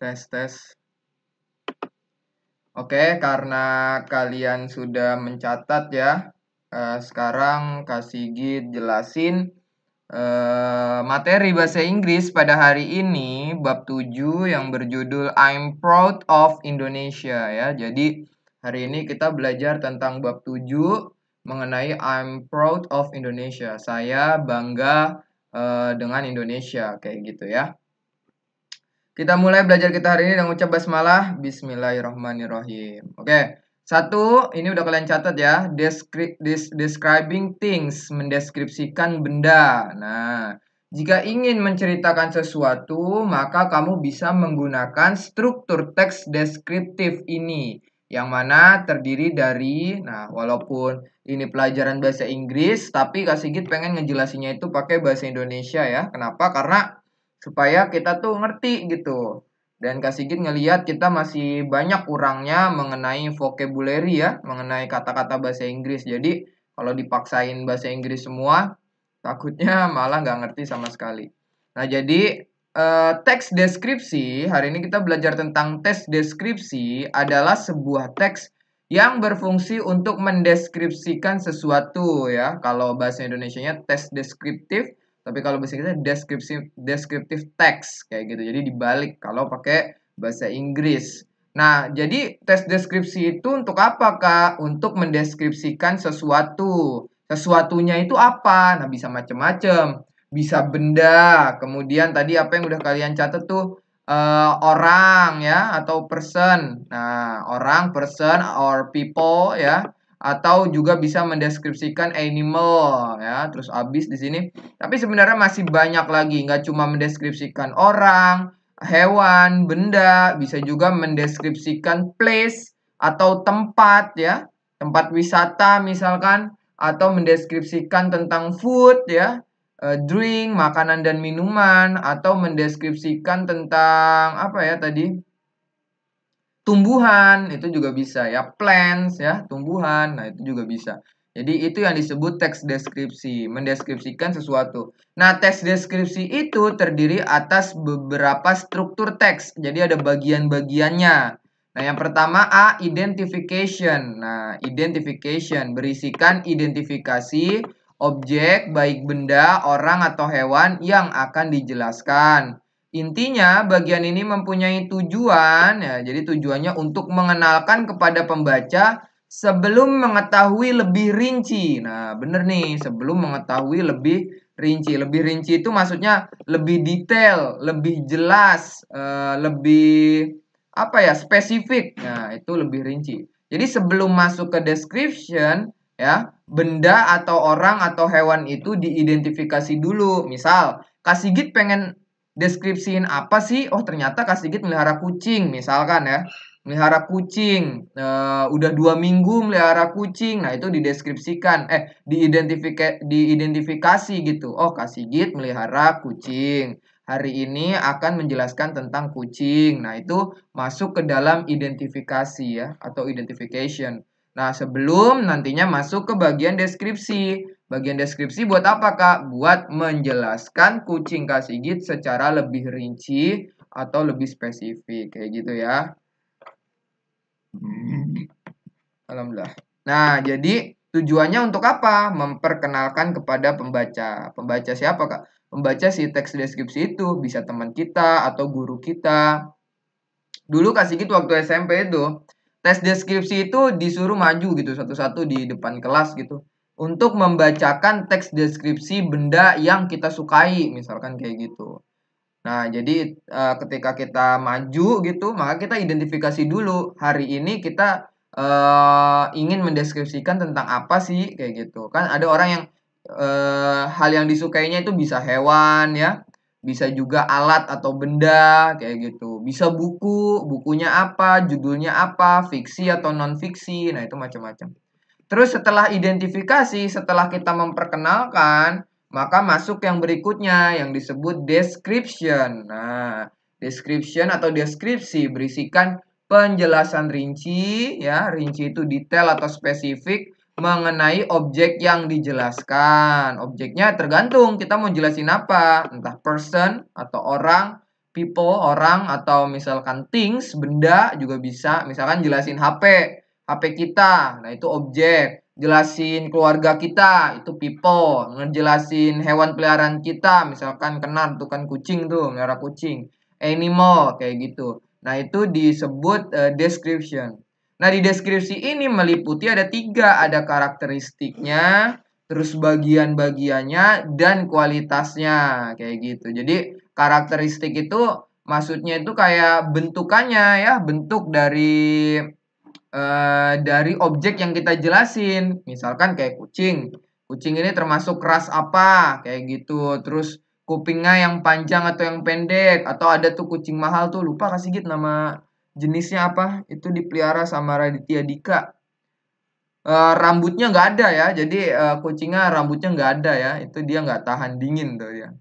Tes. Oke, karena kalian sudah mencatat ya, sekarang Kak Sigit jelasin materi bahasa Inggris pada hari ini bab 7 yang berjudul I'm Proud of Indonesia ya. Jadi hari ini kita belajar tentang bab 7 mengenai I'm Proud of Indonesia. Saya bangga dengan Indonesia kayak gitu ya. Kita mulai belajar kita hari ini dengan ucap basmalah. Bismillahirrahmanirrahim. Oke. Satu, ini udah kalian catat ya. Describing things, mendeskripsikan benda. Nah, jika ingin menceritakan sesuatu, maka kamu bisa menggunakan struktur teks deskriptif ini. Yang mana terdiri dari, nah walaupun ini pelajaran bahasa Inggris, tapi Kak Sigit pengen ngejelasinnya itu pakai bahasa Indonesia ya. Kenapa? Karena supaya kita tuh ngerti gitu. Dan Kak Sigit ngelihat kita masih banyak kurangnya mengenai vocabulary ya, mengenai kata-kata bahasa Inggris. Jadi kalau dipaksain bahasa Inggris semua, takutnya malah nggak ngerti sama sekali. Nah jadi teks deskripsi, hari ini kita belajar tentang teks deskripsi adalah sebuah teks yang berfungsi untuk mendeskripsikan sesuatu ya. Kalau bahasa Indonesianya teks deskriptif, tapi kalau bahasa Inggrisnya descriptive text kayak gitu. Jadi dibalik kalau pakai bahasa Inggris. Nah, jadi tes deskripsi itu untuk apa, Kak? Untuk mendeskripsikan sesuatu. Sesuatunya itu apa? Nah, bisa macam-macam. Bisa benda. Kemudian tadi apa yang udah kalian catat tuh orang ya atau person. Nah, orang, person or people ya, atau juga bisa mendeskripsikan animal ya. Terus habis di sini. Tapi sebenarnya masih banyak lagi, nggak cuma mendeskripsikan orang, hewan, benda, bisa juga mendeskripsikan place atau tempat ya, tempat wisata misalkan, atau mendeskripsikan tentang food ya, drink, makanan dan minuman, atau mendeskripsikan tentang apa ya tadi? Tumbuhan itu juga bisa ya, plants ya, tumbuhan. Nah, itu juga bisa. Jadi itu yang disebut teks deskripsi, mendeskripsikan sesuatu. Nah, teks deskripsi itu terdiri atas beberapa struktur teks. Jadi ada bagian-bagiannya. Nah, yang pertama A, identification. Nah, identification berisikan identifikasi objek baik benda, orang atau hewan yang akan dijelaskan. Intinya bagian ini mempunyai tujuan ya. Jadi tujuannya untuk mengenalkan kepada pembaca sebelum mengetahui lebih rinci. Nah, bener nih, sebelum mengetahui lebih rinci. Lebih rinci itu maksudnya lebih detail, lebih jelas, lebih apa ya, spesifik. Nah, itu lebih rinci. Jadi sebelum masuk ke description ya, benda atau orang atau hewan itu diidentifikasi dulu. Misal, Kak Sigit pengen deskripsiin apa sih? Oh, ternyata Kak Sigit melihara kucing misalkan ya. Melihara kucing, udah 2 minggu melihara kucing. Nah, itu dideskripsikan, diidentifikasi gitu. Oh, Kak Sigit melihara kucing. Hari ini akan menjelaskan tentang kucing. Nah, itu masuk ke dalam identifikasi ya, atau identification. Nah, sebelum nantinya masuk ke bagian deskripsi. Bagian deskripsi buat apa, Kak? Buat menjelaskan kucing Kak Sigit secara lebih rinci atau lebih spesifik. Kayak gitu ya. Alhamdulillah. Nah, jadi tujuannya untuk apa? Memperkenalkan kepada pembaca. Pembaca siapa, Kak? Pembaca si teks deskripsi itu. Bisa teman kita atau guru kita. Dulu Kak Sigit waktu SMP itu, tes deskripsi itu disuruh maju gitu satu-satu di depan kelas gitu untuk membacakan teks deskripsi benda yang kita sukai, misalkan kayak gitu. Nah, jadi ketika kita maju gitu, maka kita identifikasi dulu. Hari ini kita ingin mendeskripsikan tentang apa sih kayak gitu. Kan ada orang yang hal yang disukainya itu bisa hewan ya, bisa juga alat atau benda kayak gitu. Bisa buku, bukunya apa, judulnya apa, fiksi atau non fiksi. Nah, itu macam-macam. Terus setelah identifikasi, setelah kita memperkenalkan, maka masuk yang berikutnya yang disebut description. Nah, description atau deskripsi berisikan penjelasan rinci ya, rinci itu detail atau spesifik mengenai objek yang dijelaskan. Objeknya tergantung kita mau jelasin apa, entah person atau orang, people, orang, atau misalkan things, benda juga bisa. Misalkan jelasin HP kita, nah itu objek. Jelasin keluarga kita, itu people. Ngejelasin hewan peliharaan kita, misalkan kenal tuh kan kucing tuh, melihara kucing. Animal, kayak gitu. Nah itu disebut description. Nah di deskripsi ini meliputi ada 3, ada karakteristiknya, terus bagian-bagiannya, dan kualitasnya, kayak gitu. Jadi karakteristik itu maksudnya itu kayak bentukannya ya, bentuk dari objek yang kita jelasin. Misalkan kayak kucing. Kucing ini termasuk ras apa, kayak gitu. Terus kupingnya yang panjang atau yang pendek, atau ada tuh kucing mahal tuh, lupa kasih gitu nama jenisnya apa. Itu dipelihara sama Raditya Dika. Rambutnya nggak ada ya, jadi kucingnya rambutnya nggak ada ya, itu dia nggak tahan dingin tuh ya.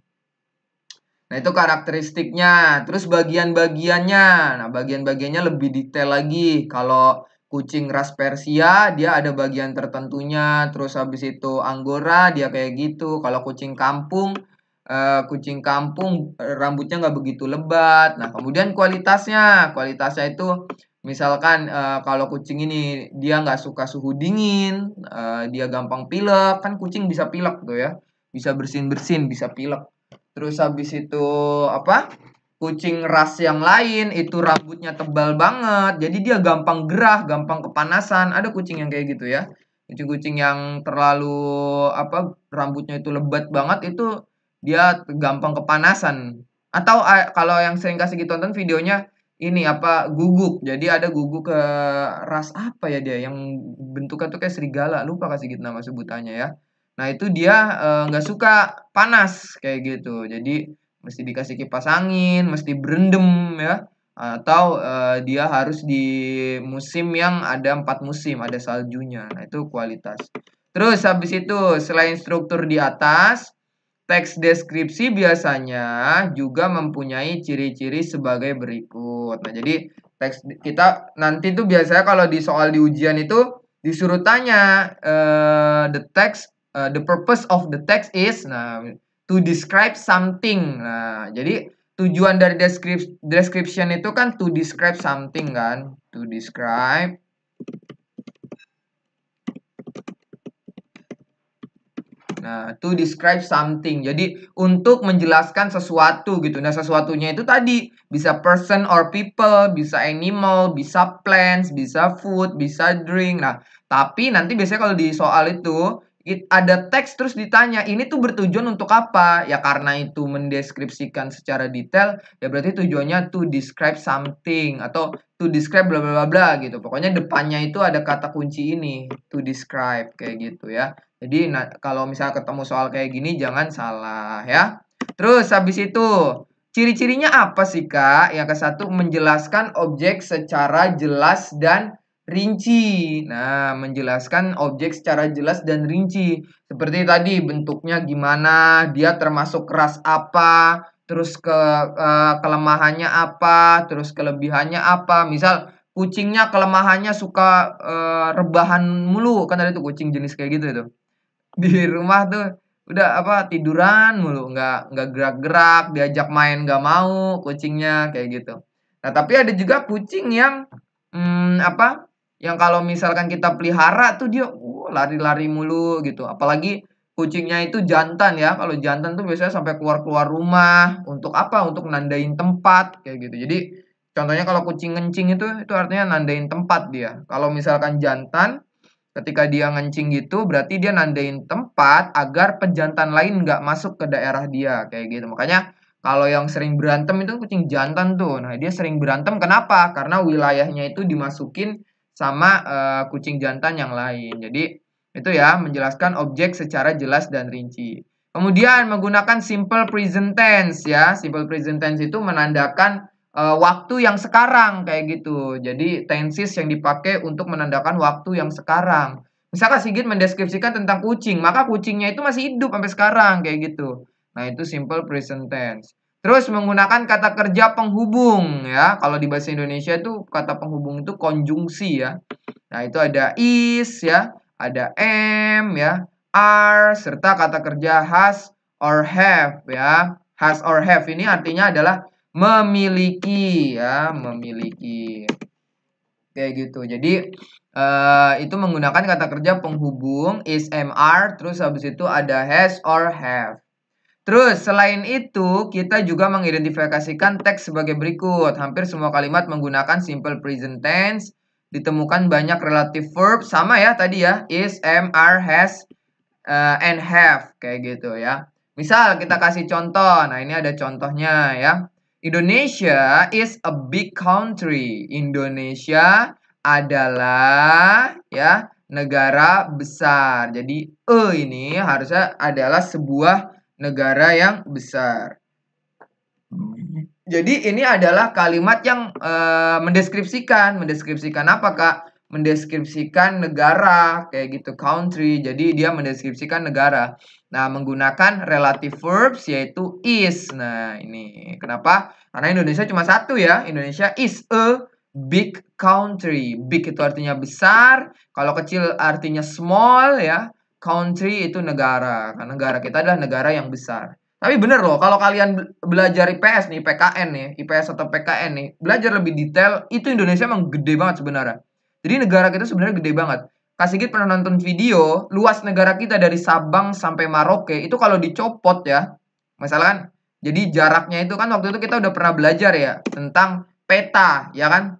Nah, itu karakteristiknya. Terus bagian-bagiannya. Nah, bagian-bagiannya lebih detail lagi. Kalau kucing ras Persia, dia ada bagian tertentunya. Terus habis itu Anggora, dia kayak gitu. Kalau kucing kampung rambutnya nggak begitu lebat. Nah, kemudian kualitasnya. Kualitasnya itu misalkan kalau kucing ini dia nggak suka suhu dingin, dia gampang pilek. Kan kucing bisa pilek tuh ya. Bisa bersin-bersin, bisa pilek. Terus habis itu apa? Kucing ras yang lain itu rambutnya tebal banget. Jadi dia gampang gerah, gampang kepanasan. Ada kucing yang kayak gitu ya. Kucing-kucing yang terlalu apa rambutnya itu lebat banget itu dia gampang kepanasan. Atau kalau yang sering kasih gitu tonton videonya ini apa guguk. Jadi ada guguk ke ras apa ya dia yang bentuknya tuh kayak serigala. Lupa kasih gitu nama sebutannya ya. Nah, itu dia nggak suka panas kayak gitu. Jadi mesti dikasih kipas angin, mesti berendam ya. Atau dia harus di musim yang ada 4 musim, ada saljunya. Nah, itu kualitas. Terus habis itu selain struktur di atas, teks deskripsi biasanya juga mempunyai ciri-ciri sebagai berikut. Nah, jadi teks kita nanti tuh biasanya kalau di soal di ujian itu disuruh tanya the purpose of the text is to describe something. Nah, jadi tujuan dari description itu kan to describe something kan, to describe. Nah, to describe something. Jadi untuk menjelaskan sesuatu gitu. Nah, sesuatunya itu tadi bisa person or people, bisa animal, bisa plants, bisa food, bisa drink. Nah, tapi nanti biasanya kalau di soal itu ada teks terus ditanya, ini tuh bertujuan untuk apa? Ya karena itu mendeskripsikan secara detail, ya berarti tujuannya to describe something atau to describe bla bla bla bla gitu. Pokoknya depannya itu ada kata kunci ini, to describe kayak gitu ya. Jadi kalau misalnya ketemu soal kayak gini jangan salah ya. Terus habis itu ciri-cirinya apa sih Kak? Yang ke satu menjelaskan objek secara jelas dan rinci. Nah, menjelaskan objek secara jelas dan rinci. Seperti tadi bentuknya gimana, dia termasuk ras apa, terus kelemahannya apa, terus kelebihannya apa. Misal kucingnya kelemahannya suka rebahan mulu, kan ada tuh kucing jenis kayak gitu itu di rumah tuh udah apa tiduran mulu nggak gerak-gerak, diajak main nggak mau kucingnya kayak gitu. Nah tapi ada juga kucing yang apa yang kalau misalkan kita pelihara tuh dia lari-lari mulu gitu, apalagi kucingnya itu jantan ya. Kalau jantan tuh biasanya sampai keluar-keluar rumah untuk apa, untuk nandain tempat kayak gitu. Jadi contohnya kalau kucing ngencing itu artinya nandain tempat dia. Kalau misalkan jantan ketika dia ngencing gitu berarti dia nandain tempat agar pejantan lain nggak masuk ke daerah dia kayak gitu. Makanya kalau yang sering berantem itu kucing jantan tuh. Nah, dia sering berantem kenapa? Karena wilayahnya itu dimasukin sama kucing jantan yang lain. Jadi itu ya menjelaskan objek secara jelas dan rinci. Kemudian menggunakan simple present tense ya. Simple present tense itu menandakan waktu yang sekarang kayak gitu. Jadi tenses yang dipakai untuk menandakan waktu yang sekarang. Misalkan Sigit mendeskripsikan tentang kucing, maka kucingnya itu masih hidup sampai sekarang kayak gitu. Nah, itu simple present tense. Terus menggunakan kata kerja penghubung ya. Kalau di bahasa Indonesia itu kata penghubung itu konjungsi ya. Nah, itu ada is ya, ada am ya, are serta kata kerja has or have ya. Has or have ini artinya adalah memiliki ya, memiliki. Kayak gitu. Jadi itu menggunakan kata kerja penghubung is, am, are, terus habis itu ada has or have. Terus selain itu kita juga mengidentifikasikan teks sebagai berikut. Hampir semua kalimat menggunakan simple present tense. Ditemukan banyak relative verb sama ya tadi ya, is, am, are, has, and have kayak gitu ya. Misal kita kasih contoh. Nah, ini ada contohnya ya. Indonesia is a big country. Indonesia adalah ya negara besar. Jadi ini harusnya adalah sebuah negara yang besar. Jadi ini adalah kalimat yang mendeskripsikan apa Kak? Mendeskripsikan negara kayak gitu, country. Jadi dia mendeskripsikan negara. Nah, menggunakan relative verbs yaitu is. Nah, ini kenapa? Karena Indonesia cuma satu ya. Indonesia is a big country. Big itu artinya besar, kalau kecil artinya small ya. Country itu negara. Karena negara kita adalah negara yang besar. Tapi bener loh, kalau kalian belajar IPS nih, PKN nih, IPS atau PKN nih, belajar lebih detail, itu Indonesia emang gede banget sebenarnya. Jadi negara kita sebenarnya gede banget. Kak Sigit pernah nonton video, luas negara kita dari Sabang sampai Merauke, itu kalau dicopot ya, misalkan, jadi jaraknya itu kan waktu itu kita udah pernah belajar ya, tentang peta, ya kan,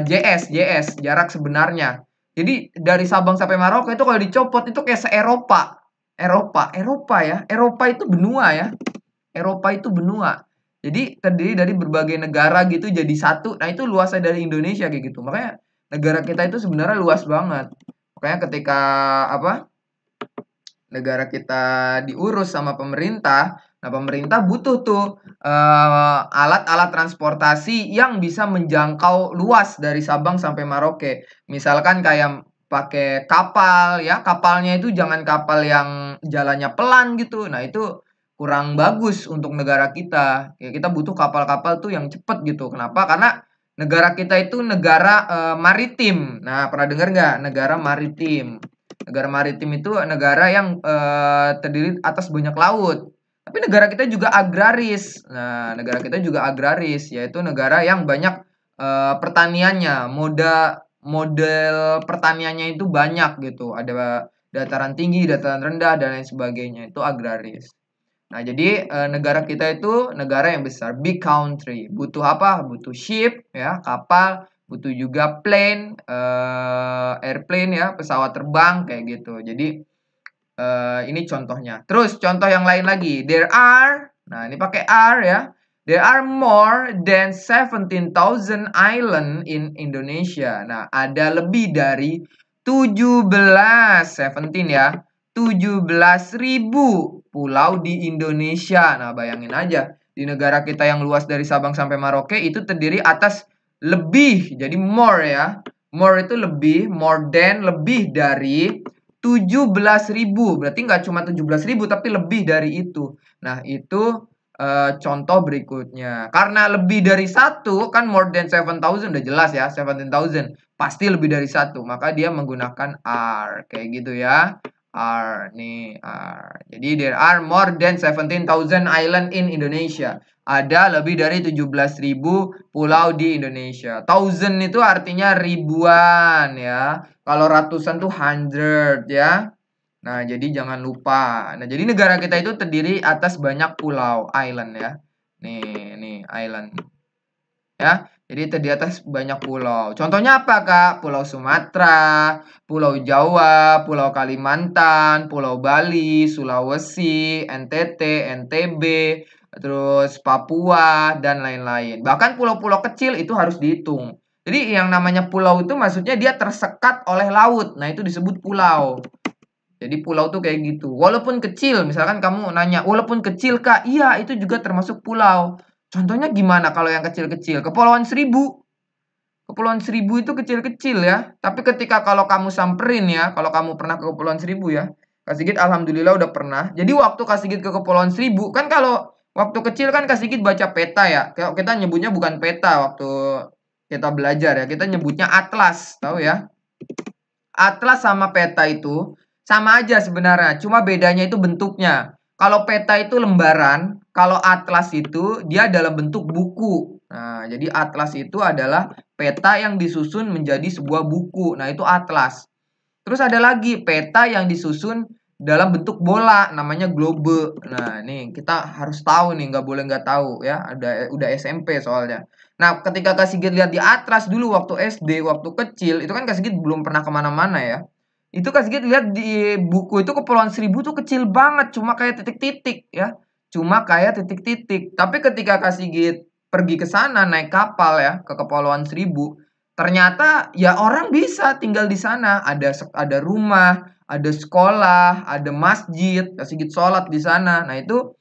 JS, jarak sebenarnya. Jadi dari Sabang sampai Merauke itu kalau dicopot, itu kayak se-Eropa. Eropa ya. Eropa itu benua ya. Eropa itu benua. Jadi terdiri dari berbagai negara gitu jadi satu. Nah, itu luasnya dari Indonesia kayak gitu. Makanya negara kita itu sebenarnya luas banget. Makanya ketika negara kita diurus sama pemerintah, nah pemerintah butuh tuh alat-alat transportasi yang bisa menjangkau luas dari Sabang sampai Merauke. Misalkan kayak pakai kapal ya, kapalnya itu jangan kapal yang jalannya pelan gitu. Nah, itu kurang bagus untuk negara kita. Ya, kita butuh kapal-kapal tuh yang cepet gitu. Kenapa? Karena negara kita itu negara maritim. Nah, pernah dengar nggak negara maritim? Negara maritim itu negara yang terdiri atas banyak laut. Tapi negara kita juga agraris. Nah, negara kita juga agraris, yaitu negara yang banyak pertaniannya. Model pertaniannya itu banyak gitu. Ada dataran tinggi, dataran rendah, dan lain sebagainya. Itu agraris. Nah, jadi negara kita itu negara yang besar, big country. Butuh apa? Butuh ship, ya, kapal. Butuh juga plane, airplane ya, pesawat terbang kayak gitu. Jadi ini contohnya. Terus contoh yang lain lagi. There are, nah ini pakai are ya. There are more than 17,000 island in Indonesia. Nah, ada lebih dari 17 ya. 17.000 pulau di Indonesia. Nah, bayangin aja. Di negara kita yang luas dari Sabang sampai Merauke itu terdiri atas lebih. Jadi more ya. More itu lebih, more than, lebih dari 17.000. Berarti nggak cuma 17.000 tapi lebih dari itu. Nah, itu contoh berikutnya. Karena lebih dari satu, kan more than 7,000 udah jelas ya, 17,000. Pasti lebih dari satu, maka dia menggunakan are. Kayak gitu ya. Are, nih, are. Jadi, there are more than 17,000 island in Indonesia. Ada lebih dari 17.000 pulau di Indonesia. Thousand itu artinya ribuan ya. Kalau ratusan tuh hundred ya. Nah, jadi jangan lupa. Nah, jadi negara kita itu terdiri atas banyak pulau, island ya. Nih island. Ya, jadi terdiri atas banyak pulau. Contohnya apa, Kak? Pulau Sumatera, Pulau Jawa, Pulau Kalimantan, Pulau Bali, Sulawesi, NTT, NTB, terus Papua, dan lain-lain. Bahkan pulau-pulau kecil itu harus dihitung. Jadi yang namanya pulau itu maksudnya dia tersekat oleh laut. Nah, itu disebut pulau. Jadi pulau tuh kayak gitu. Walaupun kecil, misalkan kamu nanya, walaupun kecil Kak, iya itu juga termasuk pulau. Contohnya gimana kalau yang kecil-kecil? Kepulauan Seribu. Kepulauan Seribu itu kecil-kecil ya. Tapi ketika kalau kamu samperin ya, kalau kamu pernah ke Kepulauan Seribu ya, Kak Sigit alhamdulillah udah pernah. Jadi waktu Kak Sigit ke Kepulauan Seribu, kan kalau waktu kecil kan Kak Sigit baca peta ya. Kita nyebutnya bukan peta waktu kita belajar ya. Kita nyebutnya atlas, tahu ya? Atlas sama peta itu sama aja sebenarnya, cuma bedanya itu bentuknya. Kalau peta itu lembaran, kalau atlas itu dia dalam bentuk buku. Nah, jadi atlas itu adalah peta yang disusun menjadi sebuah buku. Nah, itu atlas. Terus ada lagi peta yang disusun dalam bentuk bola, namanya globe. Nah, nih kita harus tahu nih, nggak boleh nggak tahu ya. Udah SMP soalnya. Nah, ketika Kak Sigit lihat di atlas dulu waktu SD, waktu kecil, itu kan Kak Sigit belum pernah kemana-mana ya. Itu Kak Sigit lihat di buku itu Kepulauan Seribu tuh kecil banget, cuma kayak titik-titik ya. Cuma kayak titik-titik. Tapi ketika Kak Sigit pergi ke sana naik kapal ya ke Kepulauan Seribu, ternyata ya orang bisa tinggal di sana. Ada rumah, ada sekolah, ada masjid, Kak Sigit sholat di sana. Nah, itu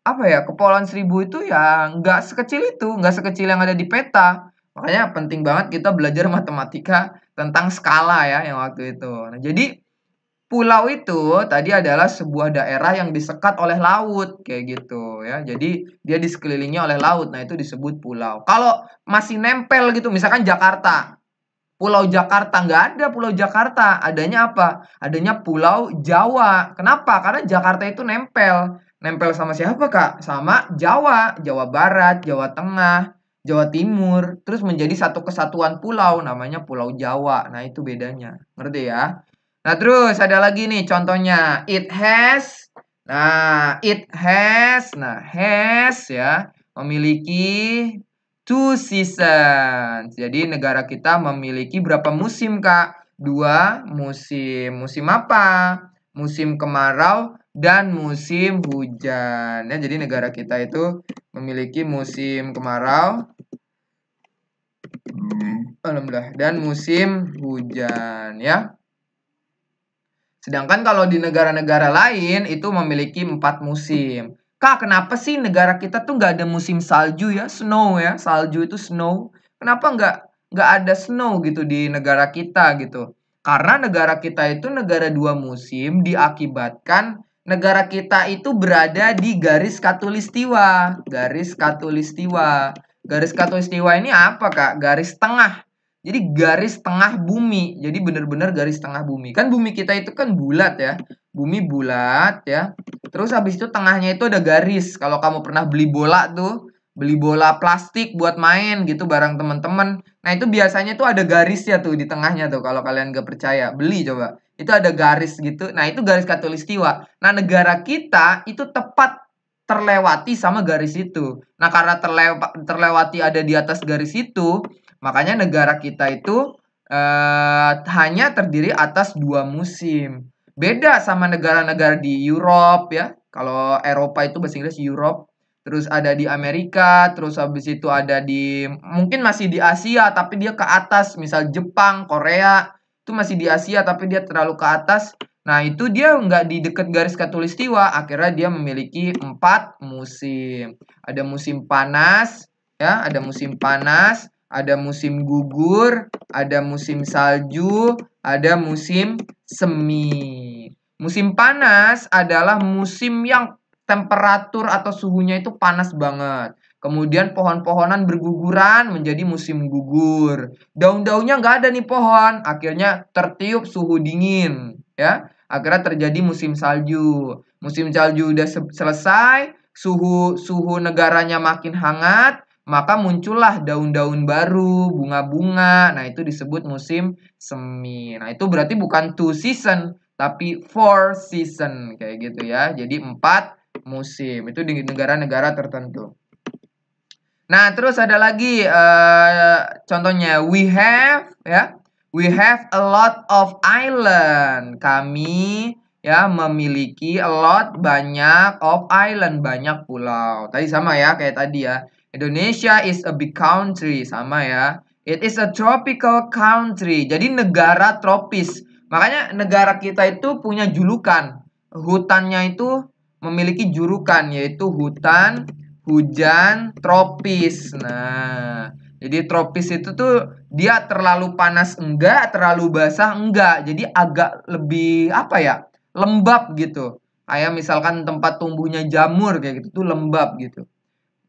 apa ya, Kepulauan Seribu itu ya nggak sekecil itu, nggak sekecil yang ada di peta. Makanya penting banget kita belajar matematika tentang skala ya yang waktu itu. Nah, jadi pulau itu tadi adalah sebuah daerah yang disekat oleh laut kayak gitu ya. Jadi dia di sekelilingi oleh laut. Nah, itu disebut pulau. Kalau masih nempel gitu misalkan Jakarta. Pulau Jakarta nggak ada Pulau Jakarta. Adanya apa? Adanya Pulau Jawa. Kenapa? Karena Jakarta itu nempel. Nempel sama siapa, Kak? Sama Jawa, Jawa Barat, Jawa Tengah, Jawa Timur. Terus menjadi satu kesatuan pulau namanya Pulau Jawa. Nah, itu bedanya. Ngerti ya? Nah, terus ada lagi nih contohnya. It has. Nah, it has. Nah, has ya. Memiliki two seasons. Jadi negara kita memiliki berapa musim, Kak? 2 musim. Musim apa? Musim kemarau dan musim hujan. Ya, jadi negara kita itu memiliki musim kemarau, alhamdulillah, dan musim hujan ya. Sedangkan kalau di negara-negara lain itu memiliki 4 musim. Kak, kenapa sih negara kita tuh nggak ada musim salju ya? Snow ya, salju itu snow. Kenapa nggak ada snow gitu di negara kita gitu? Karena negara kita itu negara 2 musim diakibatkan negara kita itu berada di garis khatulistiwa. Garis khatulistiwa. Garis khatulistiwa ini apa, Kak? Garis tengah. Jadi garis tengah bumi. Jadi benar-benar garis tengah bumi. Kan bumi kita itu kan bulat ya. Bumi bulat ya. Terus habis itu tengahnya itu ada garis. Kalau kamu pernah beli bola tuh, beli bola plastik buat main gitu bareng teman-teman. Nah, itu biasanya tuh ada garisnya tuh di tengahnya tuh. Kalau kalian gak percaya, beli coba. Itu ada garis gitu. Nah, itu garis khatulistiwa. Nah, negara kita itu tepat terlewati sama garis itu. Nah, karena terlewati ada di atas garis itu, makanya negara kita itu hanya terdiri atas 2 musim. Beda sama negara-negara di Europe ya. Kalau Eropa itu bahasa Inggris Europe. Terus ada di Amerika, terus habis itu ada di mungkin masih di Asia tapi dia ke atas, misal Jepang, Korea, itu masih di Asia tapi dia terlalu ke atas. Nah, itu dia nggak di dekat garis khatulistiwa, akhirnya dia memiliki 4 musim. Ada musim panas, ya, ada musim gugur, ada musim salju, ada musim semi. Musim panas adalah musim yang temperatur atau suhunya itu panas banget. Kemudian pohon-pohonan berguguran menjadi musim gugur. Daun-daunnya nggak ada nih pohon, akhirnya tertiup suhu dingin, ya. Akhirnya terjadi musim salju. Musim salju udah selesai, suhu negaranya makin hangat, maka muncullah daun-daun baru, bunga-bunga. Nah, itu disebut musim semi. Nah, itu berarti bukan 2 season, tapi 4 season kayak gitu ya. Jadi 4 musim. Itu di negara-negara tertentu. Nah, terus ada lagi contohnya we have ya. We have a lot of island. Kami ya memiliki a lot, banyak, of island, banyak pulau. Tadi sama ya kayak tadi ya. Indonesia is a big country, sama ya. It is a tropical country. Jadi negara tropis. Makanya negara kita itu punya julukan. Hutannya itu memiliki julukan yaitu hutan hujan tropis. Nah, jadi tropis itu tuh dia terlalu panas enggak, terlalu basah enggak. Jadi agak lebih apa ya? Lembab gitu. Kayak misalkan tempat tumbuhnya jamur kayak gitu tuh lembab gitu.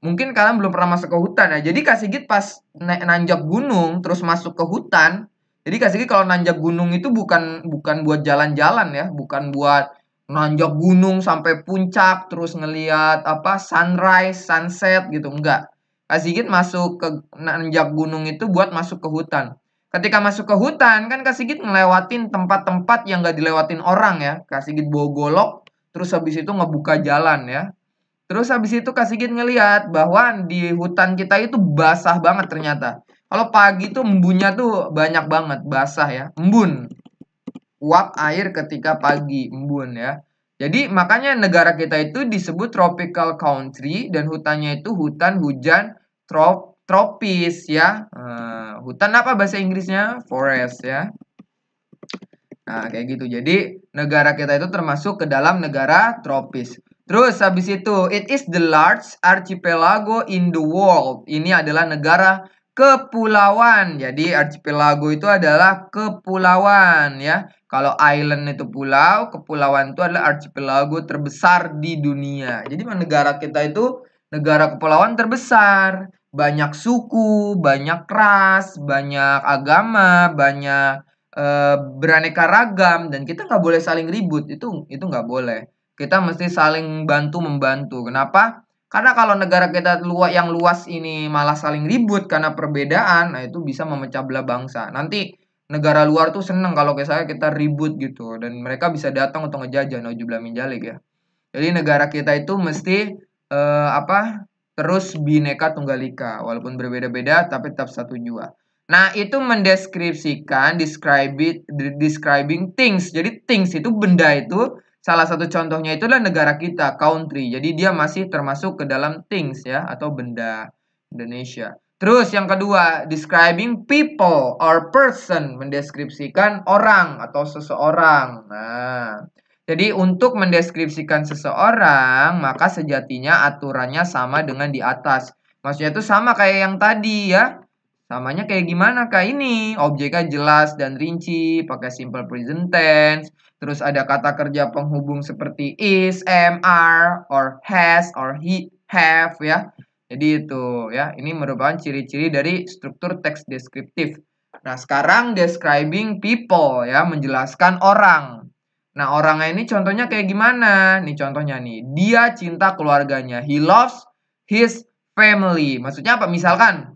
Mungkin kalian belum pernah masuk ke hutan ya. Jadi Kak Sigit pas nanjak gunung terus masuk ke hutan. Jadi Kak Sigit kalau nanjak gunung itu bukan buat jalan-jalan ya, bukan buat nanjak gunung sampai puncak terus ngelihat apa sunrise, sunset gitu. Enggak. Kak Sigit masuk ke nanjak gunung itu buat masuk ke hutan. Ketika masuk ke hutan kan Kak Sigit ngelewatin tempat-tempat yang gak dilewatin orang ya. Kak Sigit bawa golok terus habis itu ngebuka jalan ya. Terus habis itu Kak Sigit ngelihat bahwa di hutan kita itu basah banget ternyata. Kalau pagi tuh embunnya tuh banyak banget, basah ya. Embun. Uap air ketika pagi, embun ya. Jadi makanya negara kita itu disebut tropical country dan hutannya itu hutan hujan tropis ya. Hutan apa bahasa Inggrisnya? Forest ya. Nah, kayak gitu. Jadi, negara kita itu termasuk ke dalam negara tropis. Terus habis itu, it is the large archipelago in the world. Ini adalah negara kepulauan. Jadi, archipelago itu adalah kepulauan ya. Kalau island itu pulau, kepulauan itu adalah archipelago terbesar di dunia. Jadi, negara kita itu negara kepulauan terbesar. Banyak suku, banyak ras, banyak agama, banyak beraneka ragam dan kita nggak boleh saling ribut, itu nggak boleh. Kita mesti saling bantu membantu. Kenapa? Karena kalau negara kita yang luas ini malah saling ribut karena perbedaan, nah itu bisa memecah belah bangsa. Nanti negara luar tuh seneng kalau kayak saya kita ribut gitu dan mereka bisa datang untuk ngejajah, nauzubillah min dzalik ya. Jadi negara kita itu mesti apa? Terus Bhinneka Tunggal Ika, walaupun berbeda-beda tapi tetap satu jua. Nah, itu mendeskripsikan describing things. Jadi things itu benda itu salah satu contohnya itu adalah negara kita, country. Jadi dia masih termasuk ke dalam things ya atau benda Indonesia. Terus yang kedua, describing people or person, mendeskripsikan orang atau seseorang. Nah, jadi untuk mendeskripsikan seseorang, maka sejatinya aturannya sama dengan di atas. Maksudnya itu sama kayak yang tadi ya. Samanya kayak gimana? Kayak ini, objeknya jelas dan rinci, pakai simple present tense. Terus ada kata kerja penghubung seperti is, am, are, or has, or he, have ya. Jadi itu ya, ini merupakan ciri-ciri dari struktur teks deskriptif. Nah, sekarang describing people ya, menjelaskan orang. Nah, orangnya ini contohnya kayak gimana? Nih contohnya nih, dia cinta keluarganya. He loves his family. Maksudnya apa? Misalkan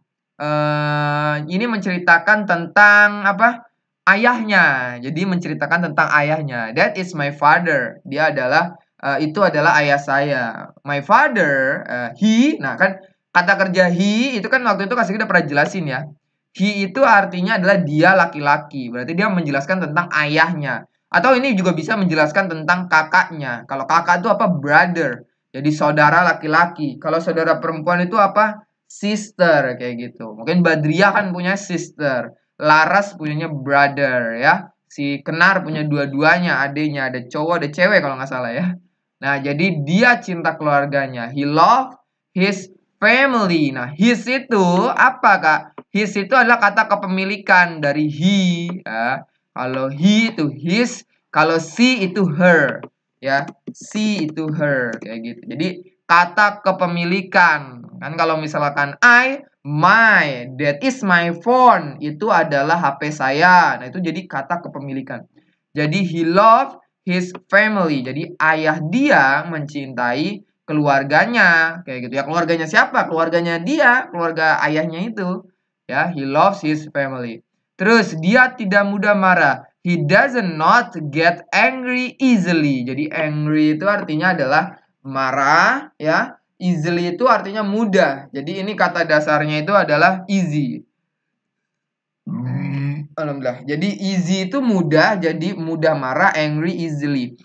ini menceritakan tentang apa? Ayahnya. Jadi menceritakan tentang ayahnya. That is my father. Dia adalah itu adalah ayah saya. My father, he. Nah, kan kata kerja he itu kan waktu itu kasih udah pernah jelasin ya. He itu artinya adalah dia laki-laki. Berarti dia menjelaskan tentang ayahnya. Atau ini juga bisa menjelaskan tentang kakaknya. Kalau kakak itu apa? Brother. Jadi saudara laki-laki. Kalau saudara perempuan itu apa? Sister kayak gitu. Mungkin Badriah kan punya sister. Laras punyanya brother ya. Si Kenar punya dua-duanya, adenya, ada cowok, ada cewek kalau nggak salah ya. Nah, jadi dia cinta keluarganya. He love his family. Nah, his itu apa, Kak? His itu adalah kata kepemilikan dari he ya. Kalau he itu his, kalau she itu her ya. She itu her kayak gitu. Jadi kata kepemilikan. Kan kalau misalkan my, that is my phone, itu adalah HP saya. Nah, itu jadi kata kepemilikan. Jadi he love his family. Jadi ayah dia mencintai keluarganya. Kayak gitu ya. Keluarganya siapa? Keluarganya dia, keluarga ayahnya itu. Ya, he loves his family. Terus dia tidak mudah marah. He doesn't not get angry easily. Jadi angry itu artinya adalah marah ya. Easily itu artinya mudah. Jadi ini kata dasarnya itu adalah easy. Alhamdulillah. Jadi easy itu mudah, jadi mudah marah, angry easily.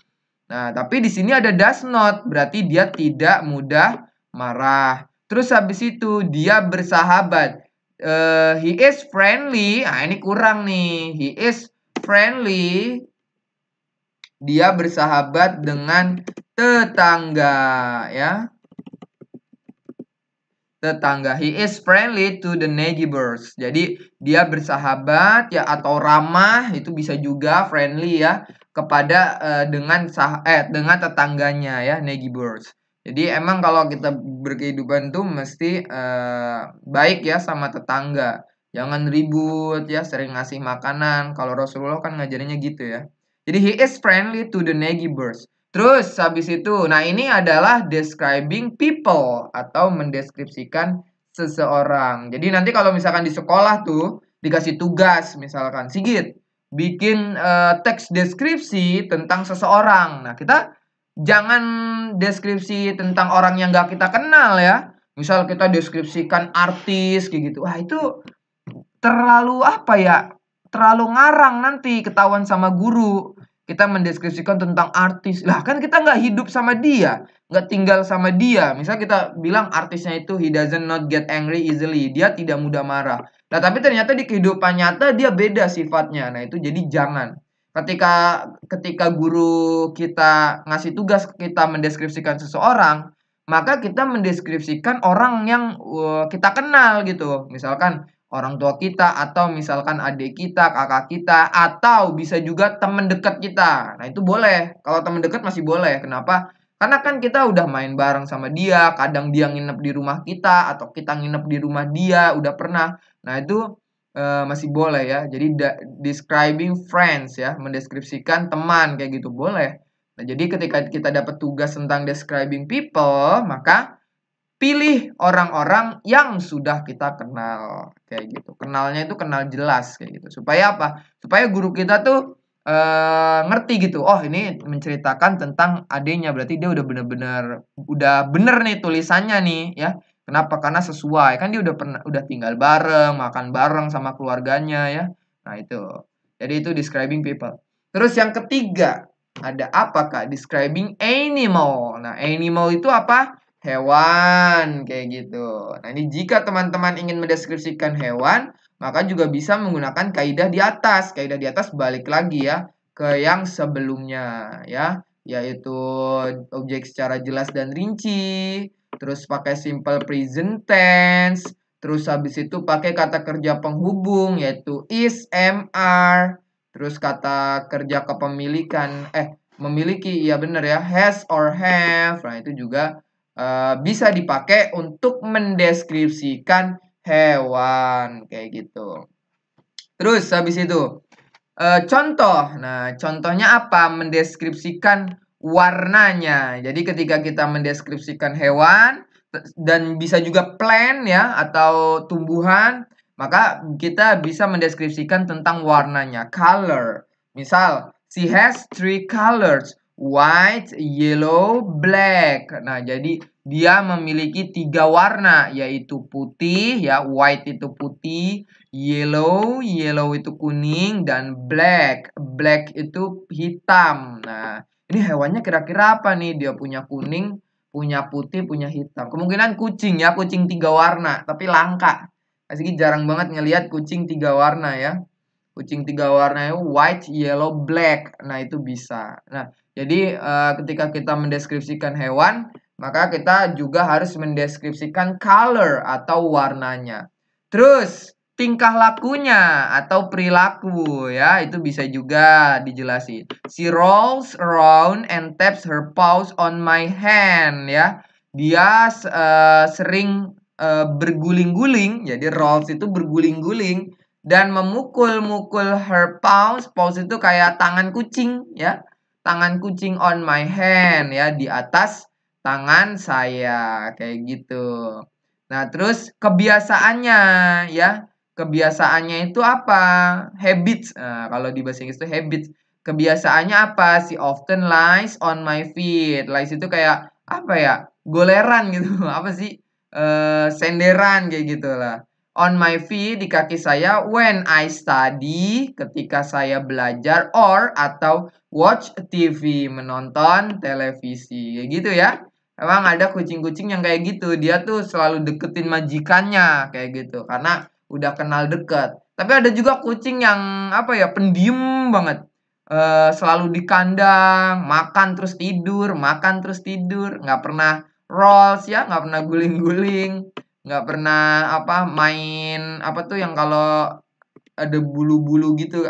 Nah, tapi di sini ada does not, berarti dia tidak mudah marah. Terus habis itu dia bersahabat. He is friendly. Nah, ini kurang nih. He is friendly. Dia bersahabat dengan tetangga ya. Tetangga. He is friendly to the neighbors. Jadi dia bersahabat ya atau ramah itu bisa juga friendly ya kepada dengan tetangganya ya neighbors. Jadi emang kalau kita berkehidupan tuh mesti baik ya sama tetangga. Jangan ribut ya, sering ngasih makanan. Kalau Rasulullah kan ngajarinnya gitu ya. Jadi he is friendly to the neighbors. Terus habis itu, nah ini adalah describing people atau mendeskripsikan seseorang. Jadi nanti kalau misalkan di sekolah tuh dikasih tugas, misalkan Sigit bikin teks deskripsi tentang seseorang. Nah kita jangan deskripsi tentang orang yang gak kita kenal ya. Misal kita deskripsikan artis kayak gitu. Wah itu terlalu apa ya? Terlalu ngarang nanti ketahuan sama guru. Kita mendeskripsikan tentang artis. Lah kan kita nggak hidup sama dia, nggak tinggal sama dia. Misal kita bilang artisnya itu he doesn't not get angry easily. Dia tidak mudah marah. Nah tapi ternyata di kehidupan nyata dia beda sifatnya. Nah itu jadi jangan. Ketika ketika guru kita ngasih tugas kita mendeskripsikan seseorang, maka kita mendeskripsikan orang yang kita kenal gitu. Misalkan orang tua kita atau misalkan adik kita, kakak kita atau bisa juga teman dekat kita. Nah, itu boleh. Kalau teman dekat masih boleh. Kenapa? Karena kan kita udah main bareng sama dia, kadang dia nginep di rumah kita atau kita nginep di rumah dia, udah pernah. Nah, itu masih boleh ya. Jadi describing friends ya, mendeskripsikan teman kayak gitu boleh. Nah, jadi ketika kita dapat tugas tentang describing people, maka pilih orang-orang yang sudah kita kenal kayak gitu. Kenalnya itu kenal jelas kayak gitu. Supaya apa? Supaya guru kita tuh ngerti gitu. Oh, ini menceritakan tentang adenya, berarti dia udah bener nih tulisannya nih ya. Kenapa? Karena sesuai. Kan dia udah tinggal bareng, makan bareng sama keluarganya ya. Nah, itu. Jadi itu describing people. Terus yang ketiga, ada apa Kak? Describing animal. Nah, animal itu apa? Hewan kayak gitu. Nah, ini jika teman-teman ingin mendeskripsikan hewan, maka juga bisa menggunakan kaidah di atas. Kaidah di atas balik lagi ya ke yang sebelumnya ya, yaitu objek secara jelas dan rinci, terus pakai simple present tense, terus habis itu pakai kata kerja penghubung yaitu is, am, are, terus kata kerja kepemilikan memiliki, iya bener ya, has or have. Nah, itu juga bisa dipakai untuk mendeskripsikan hewan kayak gitu. Terus habis itu contoh. Nah, contohnya apa? Mendeskripsikan warnanya. Jadi ketika kita mendeskripsikan hewan dan bisa juga plant ya atau tumbuhan, maka kita bisa mendeskripsikan tentang warnanya, color. Misal, she has three colors, white, yellow, black. Nah, jadi dia memiliki 3 warna, yaitu putih ya, white itu putih, yellow itu kuning, dan black itu hitam. Nah, ini hewannya kira-kira apa nih? Dia punya kuning, punya putih, punya hitam. Kemungkinan kucing ya, kucing 3 warna, tapi langka. Asli jarang banget ngelihat kucing 3 warna ya. Kucing 3 warna white, yellow, black. Nah, itu bisa. Nah, jadi ketika kita mendeskripsikan hewan, maka kita juga harus mendeskripsikan color atau warnanya. Terus tingkah lakunya atau perilaku ya, itu bisa juga dijelasin. She rolls around and taps her paws on my hand ya. Dia sering berguling-guling. Jadi rolls itu berguling-guling dan memukul-mukul her paws. Paws itu kayak tangan kucing ya. Tangan kucing on my hand ya, di atas tangan saya kayak gitu. Nah, terus kebiasaannya ya. Kebiasaannya itu apa? Habits. Nah, kalau di bahasa Inggris itu habits. Kebiasaannya apa? She often lies on my feet. Lies itu kayak apa ya? Goleran gitu. Apa sih? Senderan kayak gitulah. On my feet, di kaki saya, when I study, ketika saya belajar, or atau watch TV, menonton televisi. Kayak gitu ya. Emang ada kucing-kucing yang kayak gitu. Dia tuh selalu deketin majikannya kayak gitu. Karena udah kenal deket. Tapi ada juga kucing yang apa ya, pendiam banget. Selalu di kandang, makan terus tidur, makan terus tidur, nggak pernah rolls ya, nggak pernah guling-guling, nggak pernah apa main apa tuh yang kalau ada bulu-bulu gitu,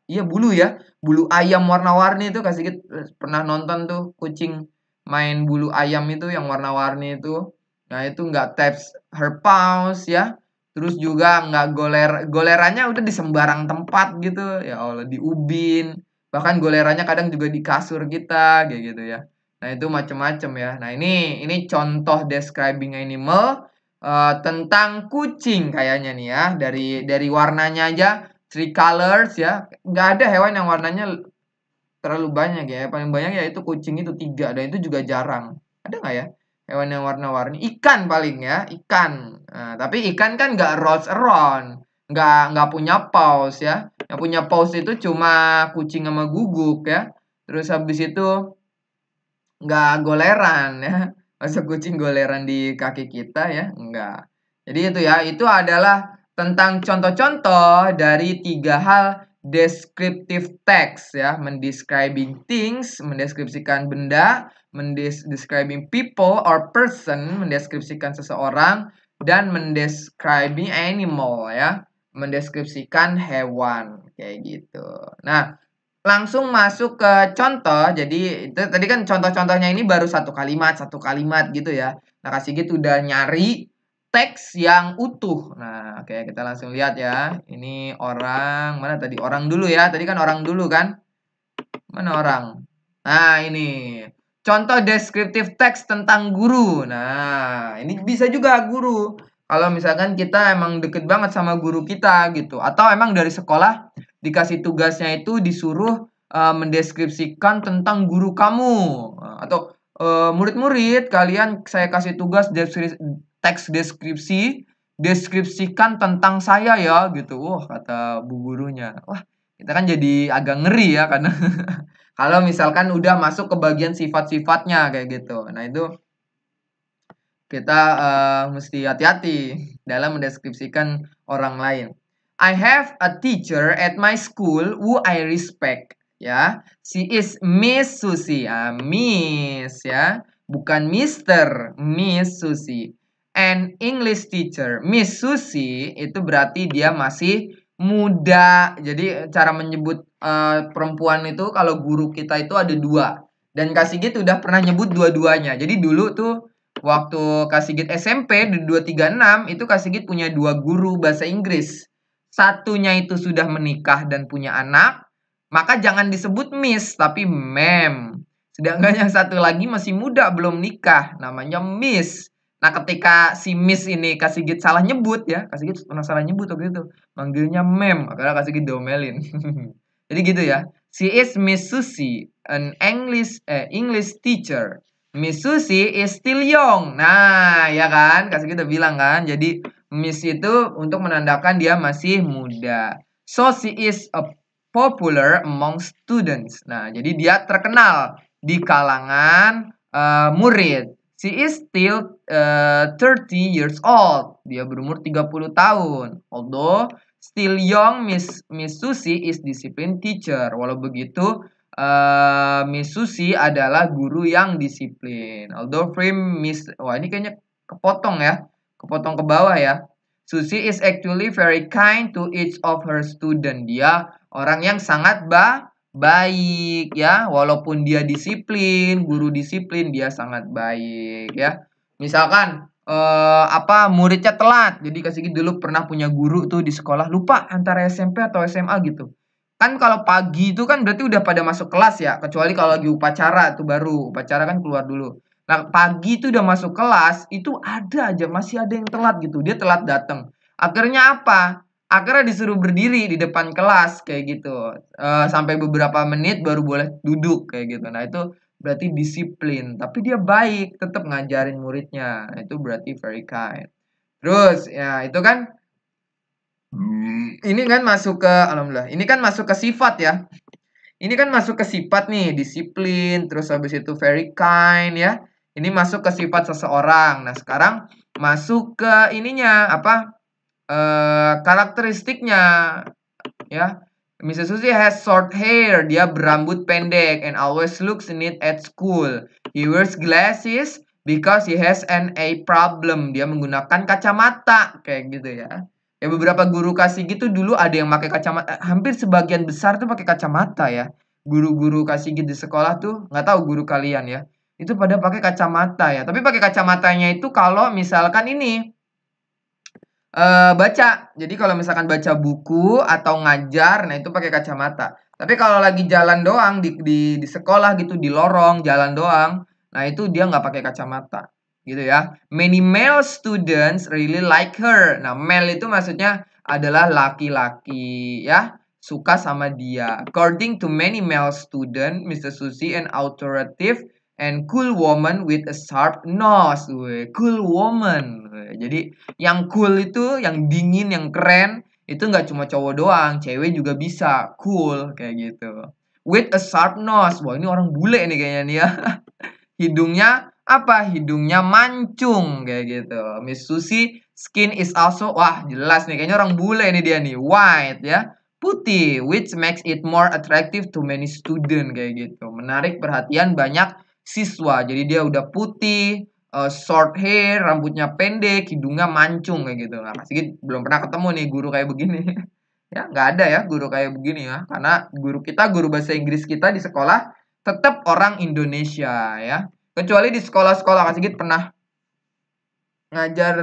iya bulu ya, bulu ayam warna-warni itu. Kasih pernah nonton tuh kucing main bulu ayam itu yang warna-warni itu. Nah, itu nggak taps her paws ya. Terus juga nggak golerannya udah di sembarang tempat gitu. Ya Allah, di ubin. Bahkan golerannya kadang juga di kasur kita kayak gitu ya. Nah, itu macam-macam ya. Nah, ini contoh describing animal tentang kucing kayaknya nih ya. Dari warnanya aja three colors ya. Nggak ada hewan yang warnanya terlalu banyak ya. Paling banyak ya itu kucing itu 3 dan itu juga jarang. Ada nggak ya hewan yang warna-warni? Ikan paling ya, ikan. Nah, tapi ikan kan nggak rolls around, nggak punya paws ya. Yang punya paws itu cuma kucing sama guguk ya. Terus habis itu nggak goleran ya. Masa kucing goleran di kaki kita ya? Enggak. Jadi itu ya, itu adalah tentang contoh-contoh dari 3 hal descriptive text ya, mendescribing things, mendeskripsikan benda, mendescribing people or person, mendeskripsikan seseorang, dan mendescribing animal ya, mendeskripsikan hewan kayak gitu. Nah, langsung masuk ke contoh. Jadi itu tadi kan contoh-contohnya ini baru satu kalimat gitu ya. Nah, Kak Sigit udah nyari teks yang utuh. Nah, oke kita langsung lihat ya. Ini orang mana tadi? Orang dulu ya. Tadi kan orang dulu kan? Mana orang? Nah, ini contoh descriptive text tentang guru. Nah, ini bisa juga guru. Kalau misalkan kita emang deket banget sama guru kita gitu. Atau emang dari sekolah dikasih tugasnya itu disuruh mendeskripsikan tentang guru kamu. Atau murid-murid kalian saya kasih tugas teks deskripsikan tentang saya ya gitu. Wah, kata bu gurunya. Wah, kita kan jadi agak ngeri ya karena kalau misalkan udah masuk ke bagian sifat-sifatnya kayak gitu. Nah, itu kita mesti hati-hati dalam mendeskripsikan orang lain. I have a teacher at my school who I respect. Ya, she is Miss Susi. Miss ya, bukan Mister, Miss Susi. And English teacher, Miss Susi itu berarti dia masih muda. Jadi cara menyebut perempuan itu kalau guru kita itu ada 2. Dan Kak Sigit udah pernah nyebut dua-duanya. Jadi dulu tuh waktu Kak Sigit SMP di 236 itu Kak Sigit punya 2 guru bahasa Inggris. Satunya itu sudah menikah dan punya anak, maka jangan disebut Miss tapi Ma'am. Sedangkan yang satu lagi masih muda belum nikah, namanya Miss. Nah, ketika si Miss ini Kak Sigit salah nyebut ya, Kak Sigit pernah salah nyebut waktu itu, manggilnya Ma'am, akhirnya Kak Sigit diomelin. Jadi gitu ya. She is Miss Susie, an English teacher. Miss Susie is still young. Nah, ya kan? Kasih kita bilang kan. Jadi Miss itu untuk menandakan dia masih muda. So she is a popular among students. Nah, jadi dia terkenal di kalangan murid. She is still 30 years old. Dia berumur 30 tahun. Although still young, Miss Susie is disciplined teacher. Walau begitu, Miss Susi adalah guru yang disiplin. Although frame Miss, wah ini kayaknya kepotong ya, kepotong ke bawah ya. Susi is actually very kind to each of her student. Dia orang yang sangat baik ya, walaupun dia disiplin, guru disiplin, dia sangat baik ya. Misalkan muridnya telat. Jadi kasih dulu pernah punya guru tuh di sekolah, lupa antara SMP atau SMA gitu. Kan kalau pagi itu kan berarti udah pada masuk kelas ya, kecuali kalau lagi upacara tuh baru. Upacara kan keluar dulu. Nah, pagi itu udah masuk kelas, itu ada aja masih ada yang telat gitu. Dia telat datang. Akhirnya apa? Akhirnya disuruh berdiri di depan kelas kayak gitu. Sampai beberapa menit baru boleh duduk kayak gitu. Nah, itu berarti disiplin, tapi dia baik, tetap ngajarin muridnya. Nah, itu berarti very kind. Terus ya itu kan ini kan masuk ke alhamdulillah. Ini kan masuk ke sifat ya. Ini kan masuk ke sifat nih, disiplin, terus habis itu very kind ya. Ini masuk ke sifat seseorang. Nah, sekarang masuk ke ininya apa? Karakteristiknya ya. Mrs. Susie has short hair. Dia berambut pendek and always looks neat at school. He wears glasses because he has an eye problem. Dia menggunakan kacamata kayak gitu ya. Ya beberapa guru kasih gitu dulu ada yang pakai kacamata. Hampir sebagian besar tuh pakai kacamata ya. Guru-guru kasih gitu di sekolah tuh nggak tahu guru kalian ya. Itu pada pakai kacamata ya. Tapi pakai kacamatanya itu kalau misalkan ini baca. Jadi kalau misalkan baca buku atau ngajar, nah itu pakai kacamata. Tapi kalau lagi jalan doang di sekolah gitu, di lorong jalan doang, nah itu dia nggak pakai kacamata gitu ya. Many male students really like her. Nah, male itu maksudnya adalah laki-laki ya, suka sama dia. According to many male student, Mr. Susi an authoritative and cool woman with a sharp nose. Weh, cool woman. Weh, jadi yang cool itu, yang dingin, yang keren itu nggak cuma cowok doang, cewek juga bisa cool kayak gitu. With a sharp nose. Wah, ini orang bule nih kayaknya nih ya. Hidungnya apa? Hidungnya mancung kayak gitu. Miss Susi skin is also, wah jelas nih kayaknya orang bule nih dia nih, white ya, putih, which makes it more attractive to many student kayak gitu. Menarik perhatian banyak siswa. Jadi dia udah putih, short hair, rambutnya pendek, hidungnya mancung kayak gitu. Nah, Sigit belum pernah ketemu nih guru kayak begini. Ya, nggak ada ya guru kayak begini ya. Karena guru kita, guru bahasa Inggris kita di sekolah tetap orang Indonesia ya. Kecuali di sekolah-sekolah, Kak Sigit pernah ngajar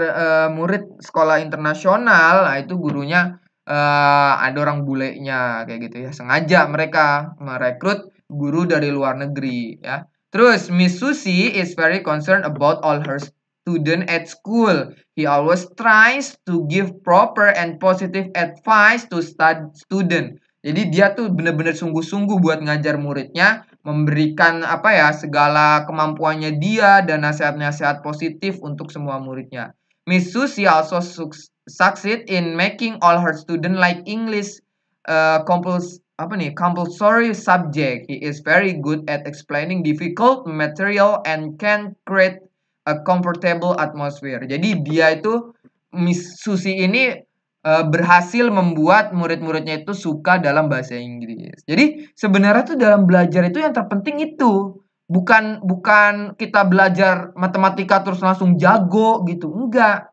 murid sekolah internasional, nah itu gurunya ada orang bulenya kayak gitu ya. Sengaja mereka merekrut guru dari luar negeri ya. Terus Miss Susi is very concerned about all her student at school. He always tries to give proper and positive advice to student. Jadi dia tuh bener-bener sungguh-sungguh buat ngajar muridnya, memberikan apa ya, segala kemampuannya dia dan nasihat-nasihat positif untuk semua muridnya. Miss Susie also succeed in making all her student like English compulsory subject. He is very good at explaining difficult material and can create a comfortable atmosphere. Jadi dia itu, Miss Susie ini berhasil membuat murid-muridnya itu suka dalam bahasa Inggris. Jadi sebenarnya tuh dalam belajar itu yang terpenting itu bukan kita belajar matematika terus langsung jago gitu, enggak.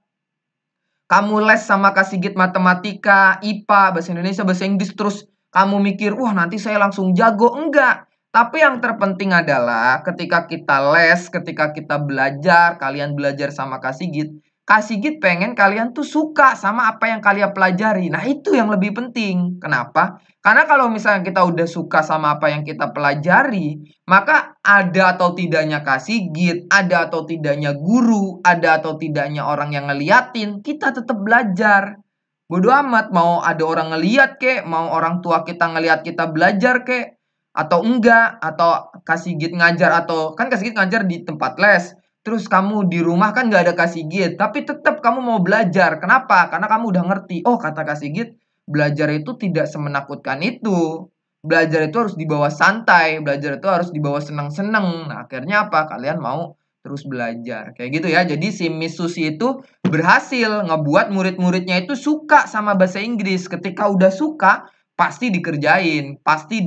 Kamu les sama Kak Sigit matematika, IPA, bahasa Indonesia, bahasa Inggris terus kamu mikir, wah nanti saya langsung jago, enggak. Tapi yang terpenting adalah ketika kita les, ketika kita belajar, kalian belajar sama Kak Sigit pengen kalian tuh suka sama apa yang kalian pelajari. Nah, itu yang lebih penting. Kenapa? Karena kalau misalnya kita udah suka sama apa yang kita pelajari, maka ada atau tidaknya Kak Sigit, ada atau tidaknya guru, ada atau tidaknya orang yang ngeliatin, kita tetap belajar. Bodo amat mau ada orang ngeliat kek, mau orang tua kita ngeliat kita belajar kek, atau enggak, atau Kak Sigit ngajar, atau kan Kak Sigit ngajar di tempat les. Terus kamu di rumah kan nggak ada Kak Sigit, tapi tetap kamu mau belajar. Kenapa? Karena kamu udah ngerti. Oh, kata Kak Sigit, belajar itu tidak semenakutkan itu. Belajar itu harus dibawa santai, belajar itu harus dibawa senang-senang. Nah, akhirnya apa? Kalian mau terus belajar. Kayak gitu ya. Jadi si Miss Susi itu berhasil ngebuat murid-muridnya itu suka sama bahasa Inggris. Ketika udah suka, pasti dikerjain, pasti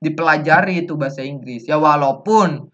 dipelajari itu bahasa Inggris. Ya walaupun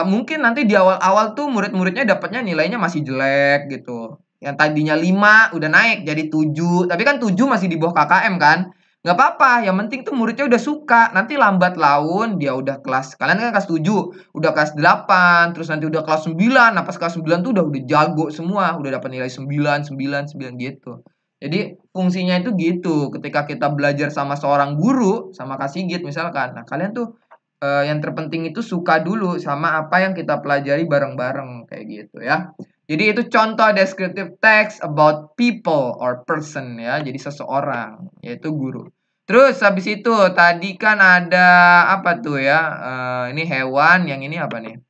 mungkin nanti di awal-awal tuh murid-muridnya dapatnya nilainya masih jelek gitu. Yang tadinya 5 udah naik jadi 7. Tapi kan 7 masih di bawah KKM kan. Nggak apa-apa, yang penting tuh muridnya udah suka. Nanti lambat laun dia udah kelas, kalian kan kelas 7, udah kelas 8, terus nanti udah kelas 9. Nah, pas kelas 9 tuh udah jago semua, udah dapat nilai 9, 9, 9 gitu. Jadi fungsinya itu gitu. Ketika kita belajar sama seorang guru, sama Kak Sigit misalkan. Nah, kalian tuh yang terpenting itu suka dulu sama apa yang kita pelajari bareng-bareng kayak gitu ya. Jadi itu contoh descriptive text about people or person ya. Jadi seseorang yaitu guru. Terus habis itu tadi kan ada apa tuh ya? Ini hewan, yang ini apa nih?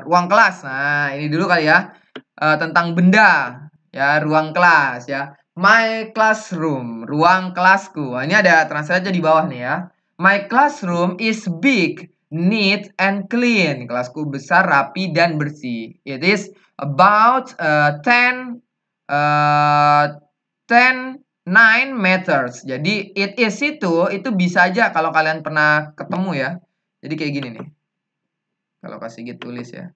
Ruang kelas. Nah, ini dulu kali ya. Tentang benda ya, ruang kelas ya. My classroom, ruang kelasku. Nah, ini ada translate di bawah nih ya. My classroom is big, neat and clean. Kelasku besar, rapi dan bersih. It is about 10 9 meters. Jadi it is itu bisa aja kalau kalian pernah ketemu ya. Jadi kayak gini nih. Kalau kasih gitu tulis ya.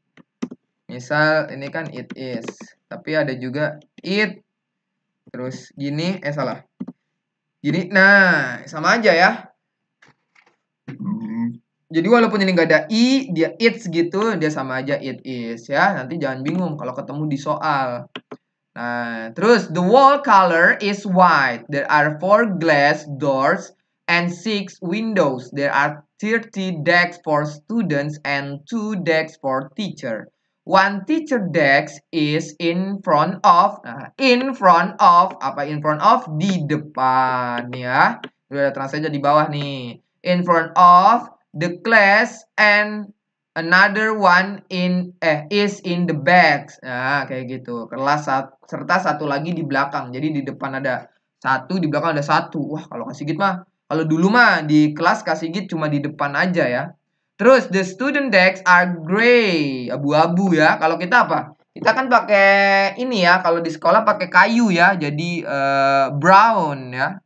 Misal ini kan it is, tapi ada juga it. Terus gini, salah. Gini, nah sama aja ya. Jadi walaupun ini nggak ada i, dia it's gitu, dia sama aja it is ya. Nanti jangan bingung kalau ketemu di soal. Nah, terus the wall color is white. There are 4 glass doors and 6 windows. There are 30 desks for students and 2 desks for teacher. One teacher desk is in front of. Nah, in front of apa? In front of di depan ya. Udah translate di bawah nih. In front of the class and another one is in the back. Nah, kayak gitu. Serta satu lagi di belakang. Jadi di depan ada satu, di belakang ada satu. Wah, kalau Kak Sigit mah, kalau dulu mah di kelas Kak Sigit cuma di depan aja ya. Terus the student desks are gray, abu-abu ya. Kalau kita apa? Kita kan pakai ini ya. Kalau di sekolah pakai kayu ya. Jadi brown ya.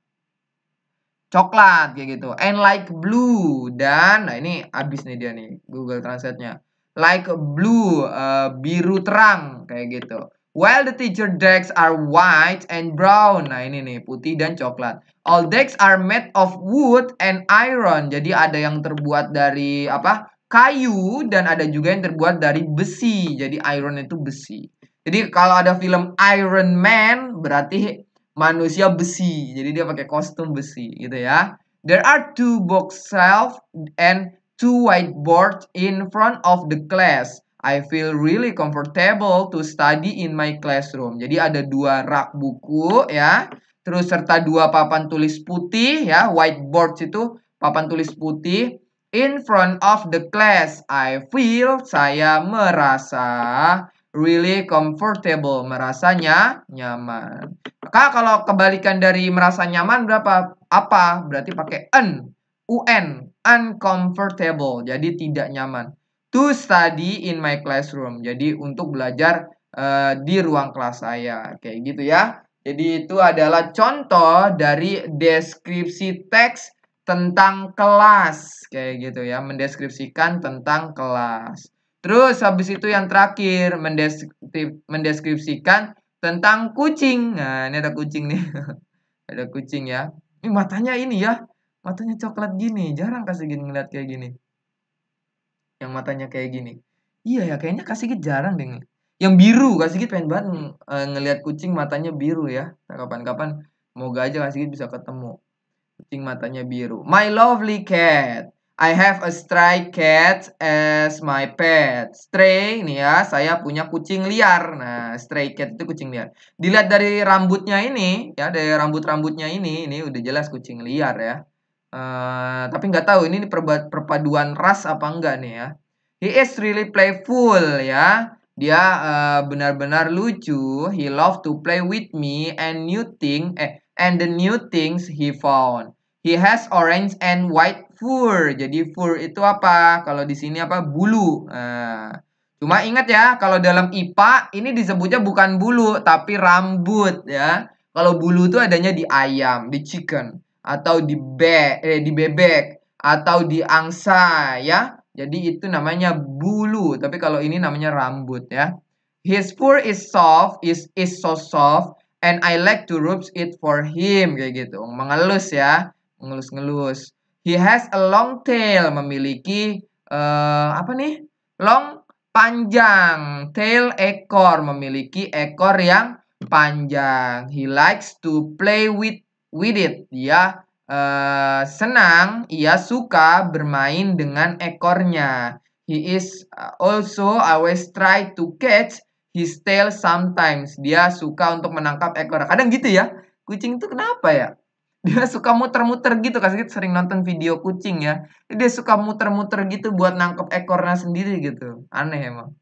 Coklat kayak gitu. And like blue, dan nah ini abis nih dia nih Google Translate-nya. Like blue, biru terang kayak gitu. While the teacher desks are white and brown. Nah ini nih putih dan coklat. All desks are made of wood and iron. Jadi ada yang terbuat dari apa? Kayu, dan ada juga yang terbuat dari besi. Jadi iron itu besi. Jadi kalau ada film Iron Man berarti manusia besi. Jadi dia pakai kostum besi gitu ya. There are 2 bookshelf and 2 whiteboards in front of the class. I feel really comfortable to study in my classroom. Jadi ada 2 rak buku ya. Terus serta 2 papan tulis putih ya. Whiteboard itu papan tulis putih. In front of the class. Saya merasa really comfortable. Merasanya nyaman. Kak, kalau kebalikan dari merasa nyaman berapa? Apa? Berarti pakai uncomfortable. Jadi tidak nyaman. To study in my classroom. Jadi untuk belajar di ruang kelas saya. Kayak gitu ya. Jadi itu adalah contoh dari deskripsi teks tentang kelas. Kayak gitu ya. Mendeskripsikan tentang kelas. Terus habis itu yang terakhir. Mendeskripsikan tentang kucing. Nah, ini ada kucing nih. Ada kucing ya. Ini matanya ini ya. Matanya coklat gini. Jarang kasih gini ngeliat kayak gini. Yang matanya kayak gini. Iya ya, kayaknya kasih gitu jarang deh. Yang biru, kasih gitu pengen banget ngeliat kucing matanya biru ya. Nah, kapan-kapan moga aja kasih gitu bisa ketemu. Kucing matanya biru. My lovely cat. I have a stray cat as my pet. Stray nih ya, saya punya kucing liar. Nah, stray cat itu kucing liar. Dilihat dari rambutnya ini, ya dari rambut-rambutnya ini udah jelas kucing liar ya. Tapi nggak tahu ini perpaduan ras apa enggak nih ya. He is really playful ya. Dia benar-benar lucu. He love to play with me and the new things he found. He has orange and white fur. Jadi fur itu apa? Kalau di sini apa? Bulu. Cuma ingat ya, kalau dalam IPA ini disebutnya bukan bulu tapi rambut ya. Kalau bulu itu adanya di ayam, di chicken, atau di bebek, atau di angsa ya. Jadi itu namanya bulu, tapi kalau ini namanya rambut ya. His fur is so soft and I like to rub it for him kayak gitu. Mengelus ya, ngelus-ngelus. He has a long tail, memiliki apa nih? Long, panjang, tail, ekor, memiliki ekor yang panjang. He likes to play with it. Dia senang, ia suka bermain dengan ekornya. He is also always try to catch his tail sometimes. Dia suka untuk menangkap ekor. Kadang gitu ya. Kucing itu kenapa ya? Dia suka muter-muter gitu. Kasih sering nonton video kucing ya. Dia suka muter-muter gitu buat nangkep ekornya sendiri gitu. Aneh emang.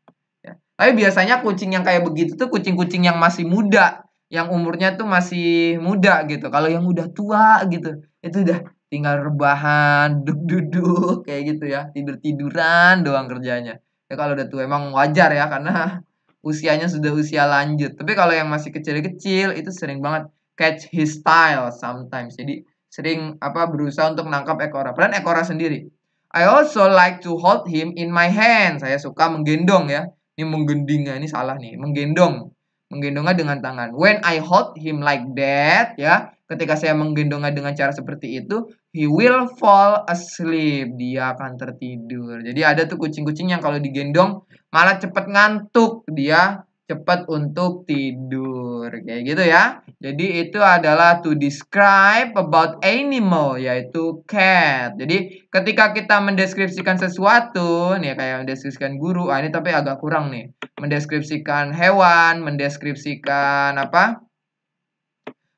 Ya. Tapi biasanya kucing yang kayak begitu tuh kucing-kucing yang masih muda. Yang umurnya tuh masih muda gitu. Kalau yang udah tua gitu, itu udah tinggal rebahan, duduk-duduk kayak gitu ya. Tidur-tiduran doang kerjanya. Ya kalau udah tua emang wajar ya karena usianya sudah usia lanjut. Tapi kalau yang masih kecil-kecil itu sering banget catch his style sometimes. Jadi sering berusaha untuk menangkap ekor. Padahal ekornya sendiri. I also like to hold him in my hand. Saya suka menggendong ya. Ini menggendingnya ini salah nih. Menggendongnya dengan tangan. When I hold him like that ya, ketika saya menggendongnya dengan cara seperti itu, he will fall asleep. Dia akan tertidur. Jadi ada tuh kucing-kucing yang kalau digendong malah cepet ngantuk. Dia cepat untuk tidur. Kayak gitu ya. Jadi itu adalah to describe about animal, yaitu cat. Jadi ketika kita mendeskripsikan sesuatu, nih kayak mendeskripsikan guru, ini tapi agak kurang nih. Mendeskripsikan hewan, mendeskripsikan apa?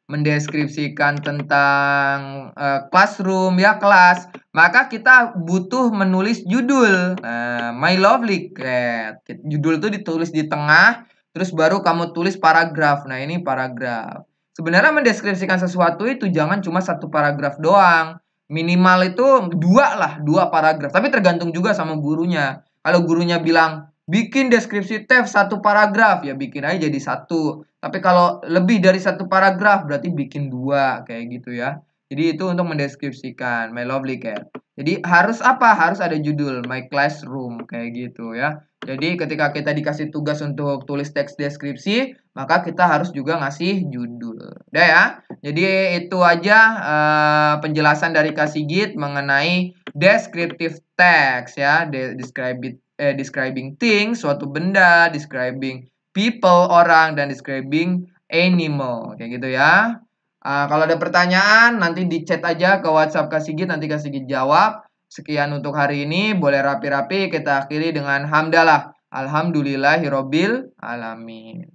Mendeskripsikan tentang classroom ya, kelas, maka kita butuh menulis judul. My Lovely Cat. Judul itu ditulis di tengah, terus baru kamu tulis paragraf. Nah, ini paragraf. Sebenarnya mendeskripsikan sesuatu itu jangan cuma satu paragraf doang. Minimal itu dua paragraf. Tapi tergantung juga sama gurunya. Kalau gurunya bilang bikin deskripsi teks satu paragraf, ya bikin aja jadi satu. Tapi kalau lebih dari satu paragraf berarti bikin dua, kayak gitu ya. Jadi itu untuk mendeskripsikan My Lovely Cat. Jadi harus apa? Harus ada judul My Classroom, kayak gitu ya. Jadi ketika kita dikasih tugas untuk tulis teks deskripsi, maka kita harus juga ngasih judul. Udah ya. Jadi itu aja penjelasan dari Kak Sigit mengenai descriptive text ya. Describing things, suatu benda, describing people, orang, dan describing animal. Kayak gitu ya. Kalau ada pertanyaan, nanti di chat aja ke WhatsApp Kak Sigit, nanti Kak Sigit jawab. Sekian untuk hari ini, boleh rapi-rapi kita akhiri dengan hamdalah. Alhamdulillahirobbil alamin.